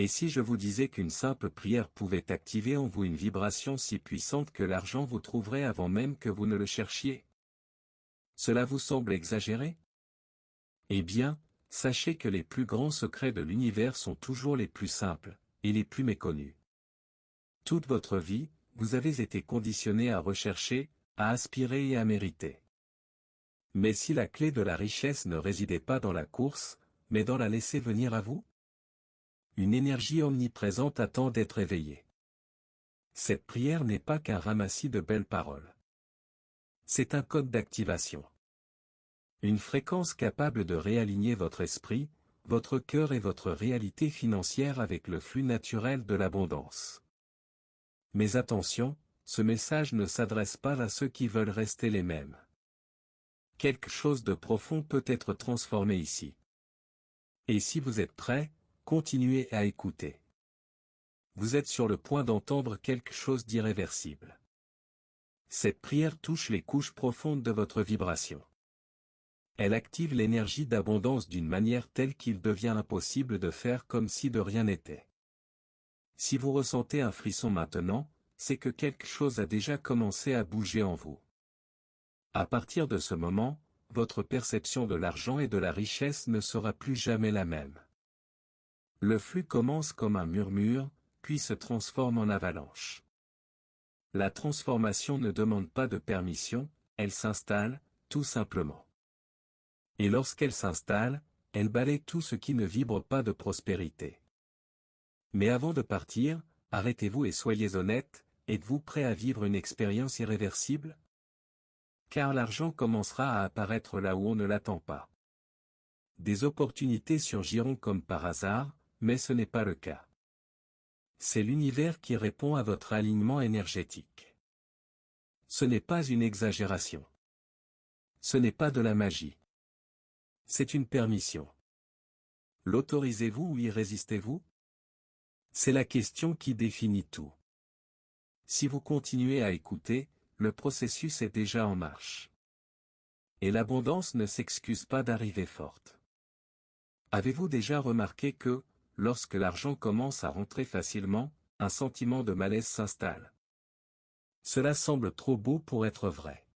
Et si je vous disais qu'une simple prière pouvait activer en vous une vibration si puissante que l'argent vous trouverait avant même que vous ne le cherchiez? Cela vous semble exagéré? Eh bien, sachez que les plus grands secrets de l'univers sont toujours les plus simples, et les plus méconnus. Toute votre vie, vous avez été conditionné à rechercher, à aspirer et à mériter. Mais si la clé de la richesse ne résidait pas dans la course, mais dans la laisser venir à vous? Une énergie omniprésente attend d'être éveillée. Cette prière n'est pas qu'un ramassis de belles paroles. C'est un code d'activation. Une fréquence capable de réaligner votre esprit, votre cœur et votre réalité financière avec le flux naturel de l'abondance. Mais attention, ce message ne s'adresse pas à ceux qui veulent rester les mêmes. Quelque chose de profond peut être transformé ici. Et si vous êtes prêts, continuez à écouter. Vous êtes sur le point d'entendre quelque chose d'irréversible. Cette prière touche les couches profondes de votre vibration. Elle active l'énergie d'abondance d'une manière telle qu'il devient impossible de faire comme si de rien n'était. Si vous ressentez un frisson maintenant, c'est que quelque chose a déjà commencé à bouger en vous. À partir de ce moment, votre perception de l'argent et de la richesse ne sera plus jamais la même. Le flux commence comme un murmure, puis se transforme en avalanche. La transformation ne demande pas de permission, elle s'installe, tout simplement. Et lorsqu'elle s'installe, elle balaie tout ce qui ne vibre pas de prospérité. Mais avant de partir, arrêtez-vous et soyez honnête, êtes-vous prêt à vivre une expérience irréversible? Car l'argent commencera à apparaître là où on ne l'attend pas. Des opportunités surgiront comme par hasard, mais ce n'est pas le cas. C'est l'univers qui répond à votre alignement énergétique. Ce n'est pas une exagération. Ce n'est pas de la magie. C'est une permission. L'autorisez-vous ou y résistez-vous? C'est la question qui définit tout. Si vous continuez à écouter, le processus est déjà en marche. Et l'abondance ne s'excuse pas d'arriver forte. Avez-vous déjà remarqué que, lorsque l'argent commence à rentrer facilement, un sentiment de malaise s'installe? Cela semble trop beau pour être vrai.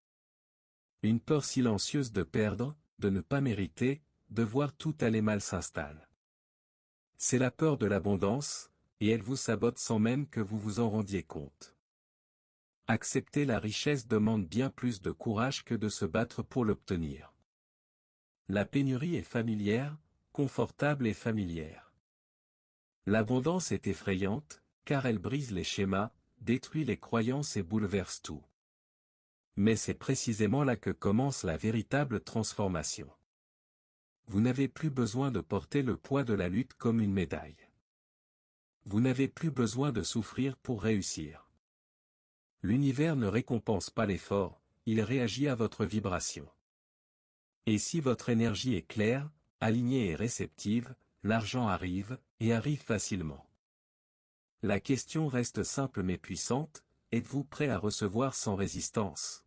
Une peur silencieuse de perdre, de ne pas mériter, de voir tout aller mal s'installe. C'est la peur de l'abondance, et elle vous sabote sans même que vous vous en rendiez compte. Accepter la richesse demande bien plus de courage que de se battre pour l'obtenir. La pénurie est familière, confortable et familière. L'abondance est effrayante, car elle brise les schémas, détruit les croyances et bouleverse tout. Mais c'est précisément là que commence la véritable transformation. Vous n'avez plus besoin de porter le poids de la lutte comme une médaille. Vous n'avez plus besoin de souffrir pour réussir. L'univers ne récompense pas l'effort, il réagit à votre vibration. Et si votre énergie est claire, alignée et réceptive, l'argent arrive, et arrive facilement. La question reste simple mais puissante, êtes-vous prêt à recevoir sans résistance?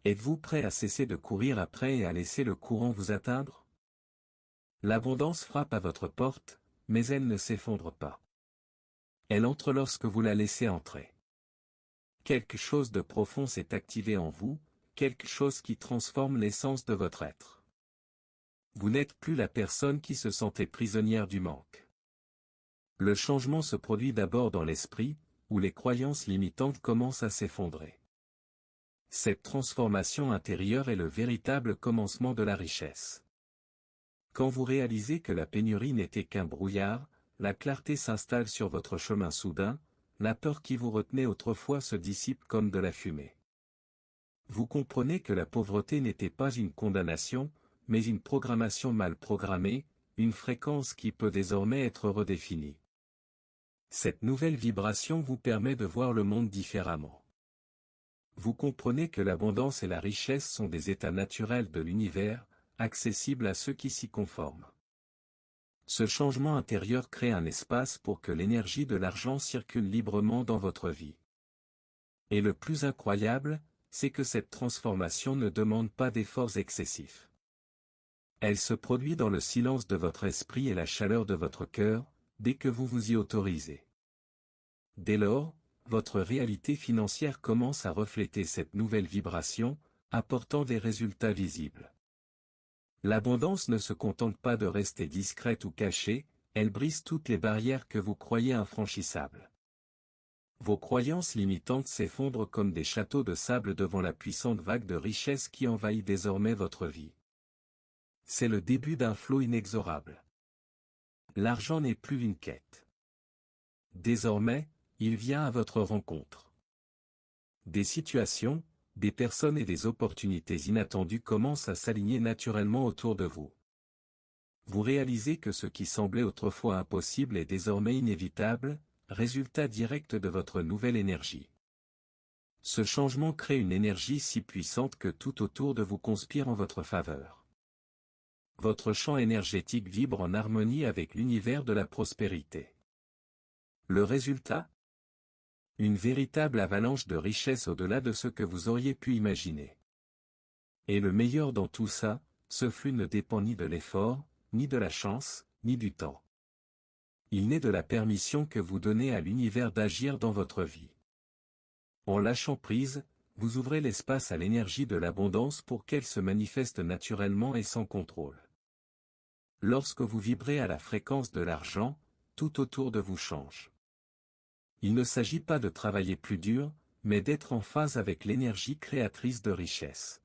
Êtes-vous prêt à cesser de courir après et à laisser le courant vous atteindre? L'abondance frappe à votre porte, mais elle ne s'effondre pas. Elle entre lorsque vous la laissez entrer. Quelque chose de profond s'est activé en vous, quelque chose qui transforme l'essence de votre être. Vous n'êtes plus la personne qui se sentait prisonnière du manque. Le changement se produit d'abord dans l'esprit, où les croyances limitantes commencent à s'effondrer. Cette transformation intérieure est le véritable commencement de la richesse. Quand vous réalisez que la pénurie n'était qu'un brouillard, la clarté s'installe sur votre chemin soudain, la peur qui vous retenait autrefois se dissipe comme de la fumée. Vous comprenez que la pauvreté n'était pas une condamnation, mais une programmation mal programmée, une fréquence qui peut désormais être redéfinie. Cette nouvelle vibration vous permet de voir le monde différemment. Vous comprenez que l'abondance et la richesse sont des états naturels de l'univers, accessibles à ceux qui s'y conforment. Ce changement intérieur crée un espace pour que l'énergie de l'argent circule librement dans votre vie. Et le plus incroyable, c'est que cette transformation ne demande pas d'efforts excessifs. Elle se produit dans le silence de votre esprit et la chaleur de votre cœur, dès que vous vous y autorisez. Dès lors, votre réalité financière commence à refléter cette nouvelle vibration, apportant des résultats visibles. L'abondance ne se contente pas de rester discrète ou cachée, elle brise toutes les barrières que vous croyez infranchissables. Vos croyances limitantes s'effondrent comme des châteaux de sable devant la puissante vague de richesse qui envahit désormais votre vie. C'est le début d'un flot inexorable. L'argent n'est plus une quête. Désormais, il vient à votre rencontre. Des situations, des personnes et des opportunités inattendues commencent à s'aligner naturellement autour de vous. Vous réalisez que ce qui semblait autrefois impossible est désormais inévitable, résultat direct de votre nouvelle énergie. Ce changement crée une énergie si puissante que tout autour de vous conspire en votre faveur. Votre champ énergétique vibre en harmonie avec l'univers de la prospérité. Le résultat ? Une véritable avalanche de richesse au-delà de ce que vous auriez pu imaginer. Et le meilleur dans tout ça, ce flux ne dépend ni de l'effort, ni de la chance, ni du temps. Il naît de la permission que vous donnez à l'univers d'agir dans votre vie. En lâchant prise, vous ouvrez l'espace à l'énergie de l'abondance pour qu'elle se manifeste naturellement et sans contrôle. Lorsque vous vibrez à la fréquence de l'argent, tout autour de vous change. Il ne s'agit pas de travailler plus dur, mais d'être en phase avec l'énergie créatrice de richesse.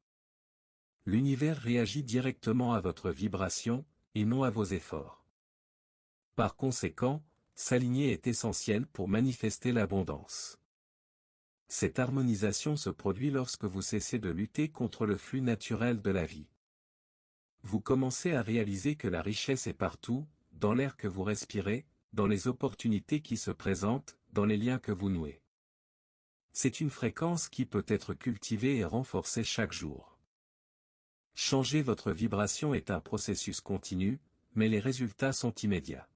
L'univers réagit directement à votre vibration, et non à vos efforts. Par conséquent, s'aligner est essentiel pour manifester l'abondance. Cette harmonisation se produit lorsque vous cessez de lutter contre le flux naturel de la vie. Vous commencez à réaliser que la richesse est partout, dans l'air que vous respirez, dans les opportunités qui se présentent, dans les liens que vous nouez. C'est une fréquence qui peut être cultivée et renforcée chaque jour. Changer votre vibration est un processus continu, mais les résultats sont immédiats.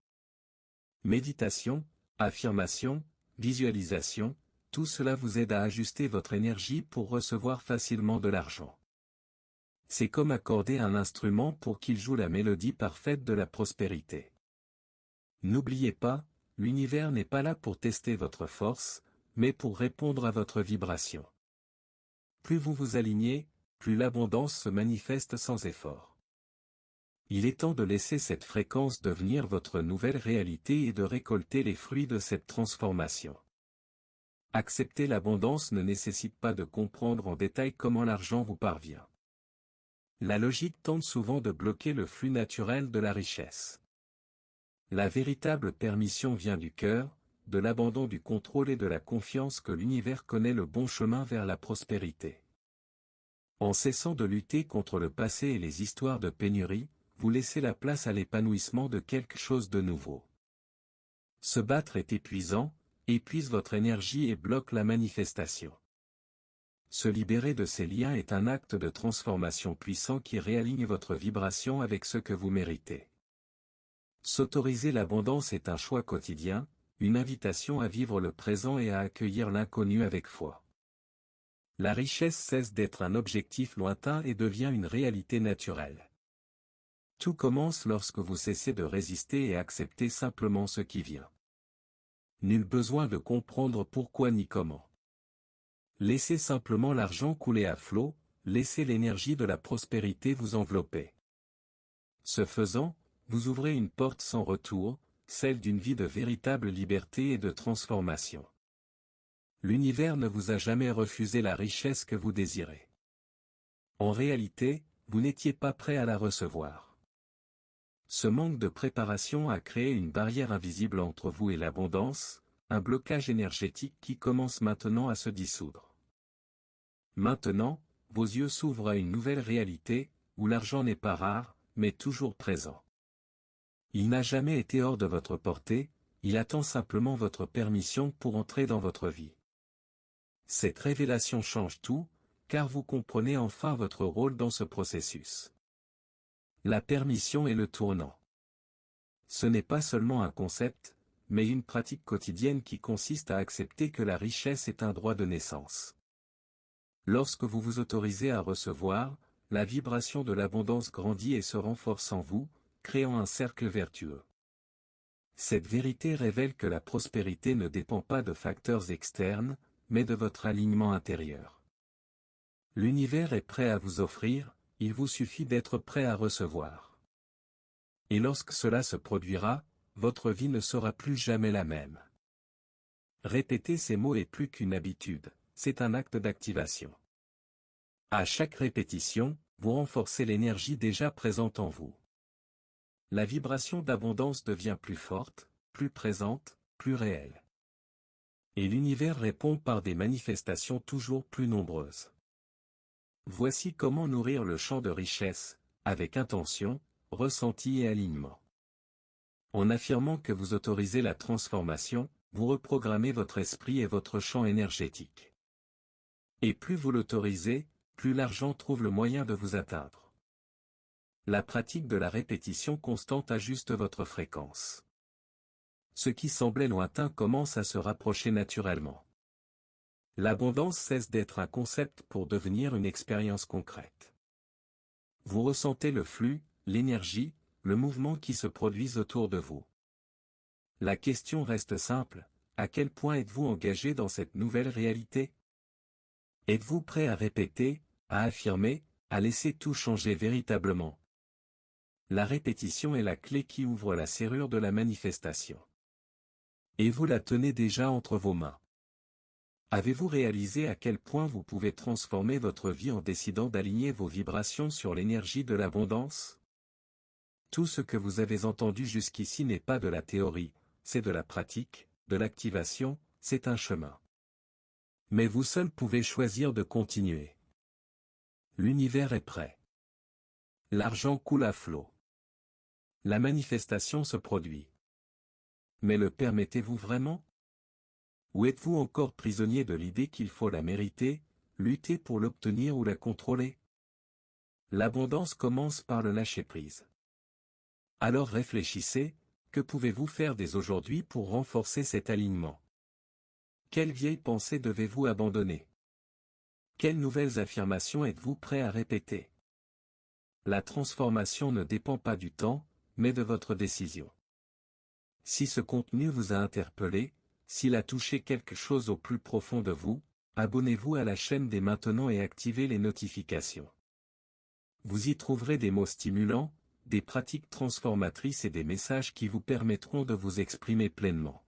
Méditation, affirmation, visualisation, tout cela vous aide à ajuster votre énergie pour recevoir facilement de l'argent. C'est comme accorder un instrument pour qu'il joue la mélodie parfaite de la prospérité. N'oubliez pas, l'univers n'est pas là pour tester votre force, mais pour répondre à votre vibration. Plus vous vous alignez, plus l'abondance se manifeste sans effort. Il est temps de laisser cette fréquence devenir votre nouvelle réalité et de récolter les fruits de cette transformation. Accepter l'abondance ne nécessite pas de comprendre en détail comment l'argent vous parvient. La logique tente souvent de bloquer le flux naturel de la richesse. La véritable permission vient du cœur, de l'abandon du contrôle et de la confiance que l'univers connaît le bon chemin vers la prospérité. En cessant de lutter contre le passé et les histoires de pénurie, vous laissez la place à l'épanouissement de quelque chose de nouveau. Se battre est épuisant, épuise votre énergie et bloque la manifestation. Se libérer de ces liens est un acte de transformation puissant qui réaligne votre vibration avec ce que vous méritez. S'autoriser l'abondance est un choix quotidien, une invitation à vivre le présent et à accueillir l'inconnu avec foi. La richesse cesse d'être un objectif lointain et devient une réalité naturelle. Tout commence lorsque vous cessez de résister et acceptez simplement ce qui vient. Nul besoin de comprendre pourquoi ni comment. Laissez simplement l'argent couler à flot, laissez l'énergie de la prospérité vous envelopper. Ce faisant, vous ouvrez une porte sans retour, celle d'une vie de véritable liberté et de transformation. L'univers ne vous a jamais refusé la richesse que vous désirez. En réalité, vous n'étiez pas prêt à la recevoir. Ce manque de préparation a créé une barrière invisible entre vous et l'abondance, un blocage énergétique qui commence maintenant à se dissoudre. Maintenant, vos yeux s'ouvrent à une nouvelle réalité, où l'argent n'est pas rare, mais toujours présent. Il n'a jamais été hors de votre portée, il attend simplement votre permission pour entrer dans votre vie. Cette révélation change tout, car vous comprenez enfin votre rôle dans ce processus. La permission est le tournant. Ce n'est pas seulement un concept, mais une pratique quotidienne qui consiste à accepter que la richesse est un droit de naissance. Lorsque vous vous autorisez à recevoir, la vibration de l'abondance grandit et se renforce en vous, créant un cercle vertueux. Cette vérité révèle que la prospérité ne dépend pas de facteurs externes, mais de votre alignement intérieur. L'univers est prêt à vous offrir, il vous suffit d'être prêt à recevoir. Et lorsque cela se produira, votre vie ne sera plus jamais la même. Répéter ces mots est plus qu'une habitude, c'est un acte d'activation. À chaque répétition, vous renforcez l'énergie déjà présente en vous. La vibration d'abondance devient plus forte, plus présente, plus réelle. Et l'univers répond par des manifestations toujours plus nombreuses. Voici comment nourrir le champ de richesse, avec intention, ressenti et alignement. En affirmant que vous autorisez la transformation, vous reprogrammez votre esprit et votre champ énergétique. Et plus vous l'autorisez, plus l'argent trouve le moyen de vous atteindre. La pratique de la répétition constante ajuste votre fréquence. Ce qui semblait lointain commence à se rapprocher naturellement. L'abondance cesse d'être un concept pour devenir une expérience concrète. Vous ressentez le flux, l'énergie, le mouvement qui se produisent autour de vous. La question reste simple, à quel point êtes-vous engagé dans cette nouvelle réalité? Êtes-vous prêt à répéter, à affirmer, à laisser tout changer véritablement? La répétition est la clé qui ouvre la serrure de la manifestation. Et vous la tenez déjà entre vos mains. Avez-vous réalisé à quel point vous pouvez transformer votre vie en décidant d'aligner vos vibrations sur l'énergie de l'abondance? Tout ce que vous avez entendu jusqu'ici n'est pas de la théorie, c'est de la pratique, de l'activation, c'est un chemin. Mais vous seul pouvez choisir de continuer. L'univers est prêt. L'argent coule à flot. La manifestation se produit. Mais le permettez-vous vraiment? Ou êtes-vous encore prisonnier de l'idée qu'il faut la mériter, lutter pour l'obtenir ou la contrôler? L'abondance commence par le lâcher-prise. Alors réfléchissez, que pouvez-vous faire dès aujourd'hui pour renforcer cet alignement? Quelles vieilles pensées devez-vous abandonner? Quelles nouvelles affirmations êtes-vous prêt à répéter? La transformation ne dépend pas du temps, mais de votre décision. Si ce contenu vous a interpellé, s'il a touché quelque chose au plus profond de vous, abonnez-vous à la chaîne dès maintenant et activez les notifications. Vous y trouverez des mots stimulants, des pratiques transformatrices et des messages qui vous permettront de vous exprimer pleinement.